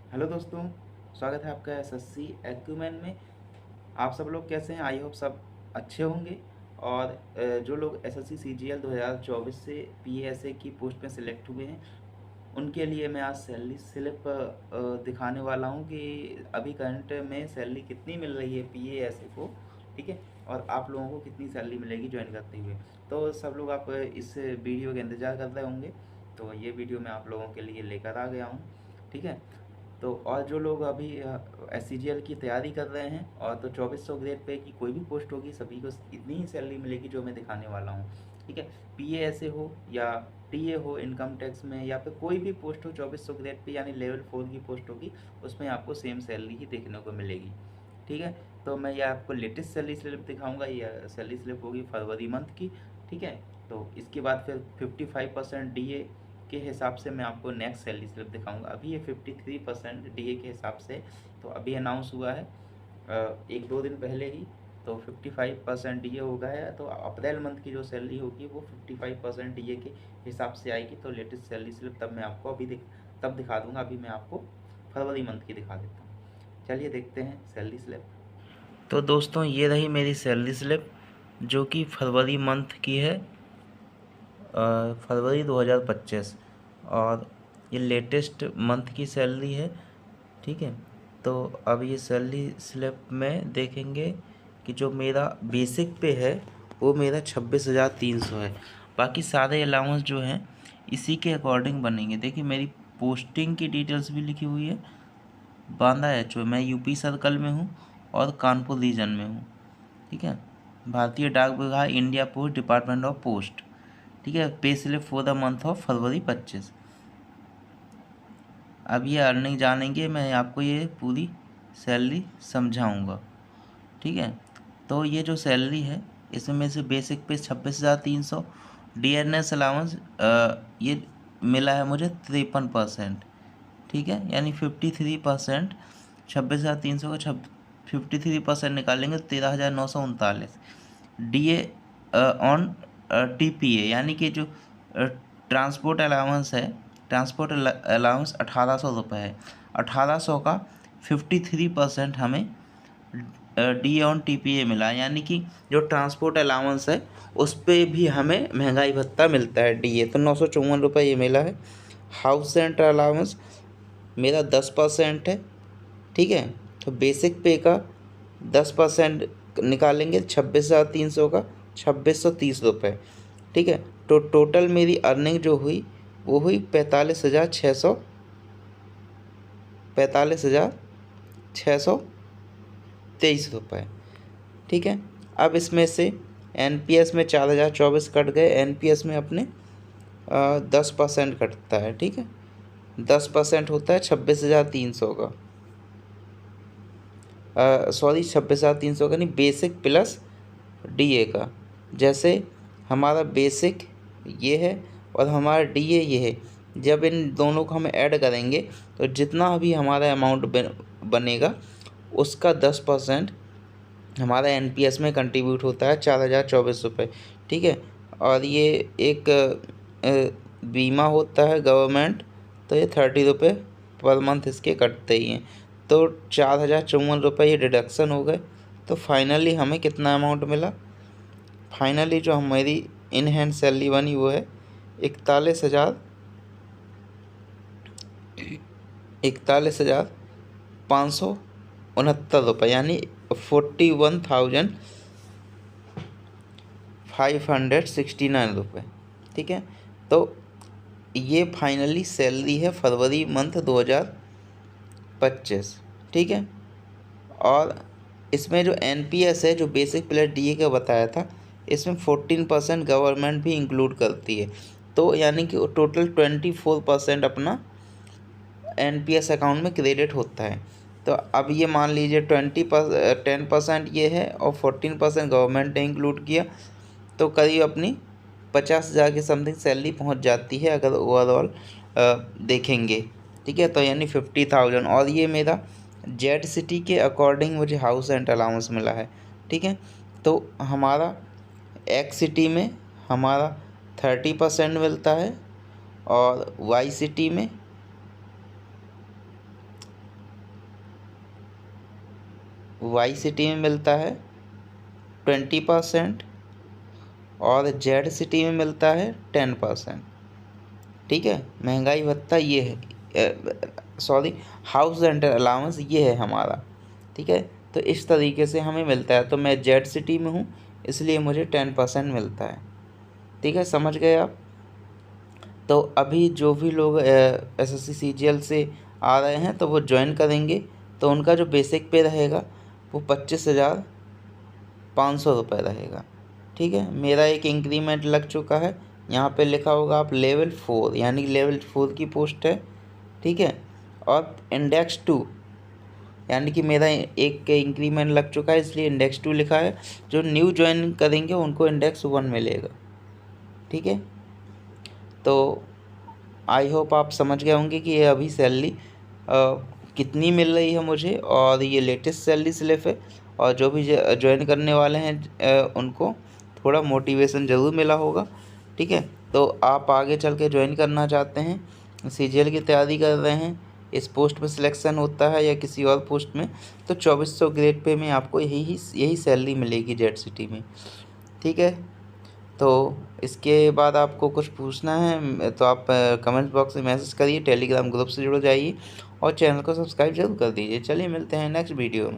Hello दोस्तों, स्वागत है आपका एसएससी एक्यूमेन में। आप सब लोग कैसे हैं? आई होप सब अच्छे होंगे। और जो लोग एसएससी सीजीएल 2024 से पीएएसए की पोस्ट में सिलेक्ट हुए हैं, उनके लिए मैं आज सैलरी स्लिप दिखाने वाला हूं कि अभी करंट में सैलरी कितनी मिल रही है पीएएसए को। ठीक है, और आप लोगों को कितनी सैलरी मिलेगी ज्वाइन करते हुए। तो सब लोग आप इस वीडियो का इंतज़ार कर रहे होंगे, तो ये वीडियो मैं आप लोगों के लिए लेकर आ गया हूँ। ठीक है, तो और जो लोग अभी एस की तैयारी कर रहे हैं, और तो 2400 ग्रेड पे की कोई भी पोस्ट होगी, सभी को इतनी ही सैलरी मिलेगी जो मैं दिखाने वाला हूँ। ठीक है, पीएएसए हो या टीए हो इनकम टैक्स में, या फिर कोई भी पोस्ट हो 2400 ग्रेड पे यानी लेवल 4 की पोस्ट होगी, उसमें आपको सेम सैलरी ही देखने को मिलेगी। ठीक है, तो मैं ये आपको लेटेस्ट सैलरी स्लिप दिखाऊंगा। ये सैलरी स्लिप होगी फरवरी मंथ की। ठीक है, तो इसके बाद फिर 55% डीए के हिसाब से मैं आपको नेक्स्ट सैलरी स्लिप दिखाऊंगा। अभी ये 53% डीए के हिसाब से तो अभी अनाउंस हुआ है एक दो दिन पहले ही। तो 55% डीए हो गया है, तो अप्रैल मंथ की जो सैलरी होगी वो 55% डीए के हिसाब से आएगी। तो लेटेस्ट सैलरी स्लिप तब मैं आपको तब दिखा दूंगा। अभी मैं आपको फरवरी मंथ की दिखा देता हूँ। चलिए देखते हैं सैलरी स्लिप। तो दोस्तों, ये रही मेरी सैलरी स्लिप जो कि फरवरी मंथ की है, फरवरी 2025। और ये लेटेस्ट मंथ की सैलरी है। ठीक है, तो अब ये सैलरी स्लिप में देखेंगे कि जो मेरा बेसिक पे है वो मेरा 26,300 है। बाकी सारे अलाउंस जो हैं इसी के अकॉर्डिंग बनेंगे। देखिए, मेरी पोस्टिंग की डिटेल्स भी लिखी हुई है। बांदा एचओ, मैं यूपी सर्कल में हूँ और कानपुर रीजन में हूँ। ठीक है, भारतीय डाक विभाग, India post, department of post. ठीक है, pay slip for the month of February 25। अब ये अर्निंग जानेंगे, मैं आपको ये पूरी सैलरी समझाऊंगा। ठीक है, तो ये जो सैलरी है इसमें से बेसिक पे 26,300, डीएनएस अलाउंस ये मिला है मुझे 53%। ठीक है, यानी 53%। 26,300 का 53% निकालेंगे 13,939। डीए ऑन टीपीए, यानी कि जो ट्रांसपोर्ट अलाउंस है, ट्रांसपोर्ट अलाउंस 1,800 रुपये है। 1,800 का 53% हमें डी ऑन टीपीए मिला, यानी कि जो ट्रांसपोर्ट अलाउंस है उस पर भी हमें महंगाई भत्ता मिलता है डीए, तो 954 रुपये ये मिला है। हाउस रेंट अलाउंस मेरा 10% है। ठीक है, तो बेसिक पे का 10% निकालेंगे 26,300 का 2,630 रुपये। ठीक है, तो टोटल मेरी अर्निंग जो हुई वो हुई 45,623 रुपये। ठीक है, अब इसमें से एनपीएस में 4,024 कट गए। एनपीएस में अपने 10% कटता है। ठीक है, 10% होता है 26,300 का। सॉरी, 26,300 का नहीं, बेसिक प्लस डीए का। जैसे हमारा बेसिक ये है और हमारा डीए ये है, जब इन दोनों को हम ऐड करेंगे तो जितना भी हमारा अमाउंट बनेगा उसका 10% हमारा एनपीएस में कंट्रीब्यूट होता है, 4,024 रुपये। ठीक है, और ये एक बीमा होता है गवर्नमेंट, तो ये 30 रुपये पर मंथ इसके कटते ही हैं। तो 4,054 रुपये ये डिडक्शन हो गए। तो फाइनली हमें कितना अमाउंट मिला? फाइनली जो हमारी इन हैंड सैलरी बनी वो है 41,569 रुपये, यानी 41,569 रुपये। ठीक है, तो ये फाइनली सैलरी है फरवरी मंथ 2025। ठीक है, और इसमें जो एनपीएस है, जो बेसिक प्लस डीए का बताया था, इसमें 14% गवर्नमेंट भी इंक्लूड करती है। तो यानी कि टोटल 24% अपना एनपीएस अकाउंट में क्रेडिट होता है। तो अब ये मान लीजिए 10% ये है और 14% गवर्नमेंट ने इंक्लूड किया, तो करीब अपनी 50,000 की समथिंग सैलरी पहुंच जाती है अगर ओवरऑल देखेंगे। ठीक है, तो यानी 50,000। और ये मेरा जेड सिटी के अकॉर्डिंग मुझे हाउस रेंट अलाउंस मिला है। ठीक है, तो हमारा एक्स सिटी में हमारा 30% मिलता है और वाई सिटी में वाई सिटी में मिलता है 20% और जेड सिटी में मिलता है 10%। ठीक है, महंगाई भत्ता ये है, सॉरी, हाउस रेंटल अलाउंस ये है हमारा। ठीक है, तो इस तरीके से हमें मिलता है। तो मैं जेड सिटी में हूँ, इसलिए मुझे 10% मिलता है। ठीक है, समझ गए आप। तो अभी जो भी लोग एसएससी सीजीएल से आ रहे हैं तो वो ज्वाइन करेंगे, तो उनका जो बेसिक पे रहेगा वो 25,500 रुपये रहेगा। ठीक है, मेरा एक इंक्रीमेंट लग चुका है, यहाँ पे लिखा होगा आप लेवल 4, यानी लेवल 4 की पोस्ट है। ठीक है, और इंडेक्स 2, यानी कि मेरा एक इंक्रीमेंट लग चुका है, इसलिए इंडेक्स 2 लिखा है। जो न्यू ज्वाइन करेंगे उनको इंडेक्स 1 मिलेगा। ठीक है, तो आई होप आप समझ गए होंगे कि ये अभी सैलरी कितनी मिल रही है मुझे, और ये लेटेस्ट सैलरी स्लिप है। और जो भी ज्वाइन करने वाले हैं उनको थोड़ा मोटिवेशन ज़रूर मिला होगा। ठीक है, तो आप आगे चल के ज्वाइन करना चाहते हैं, सीजीएल की तैयारी कर रहे हैं, इस पोस्ट में सिलेक्शन होता है या किसी और पोस्ट में, तो 2400 ग्रेड पे में आपको यही सैलरी मिलेगी जेड सिटी में। ठीक है, तो इसके बाद आपको कुछ पूछना है तो आप कमेंट बॉक्स में मैसेज करिए, टेलीग्राम ग्रुप से जुड़ जाइए और चैनल को सब्सक्राइब जरूर कर दीजिए। चलिए मिलते हैं नेक्स्ट वीडियो में।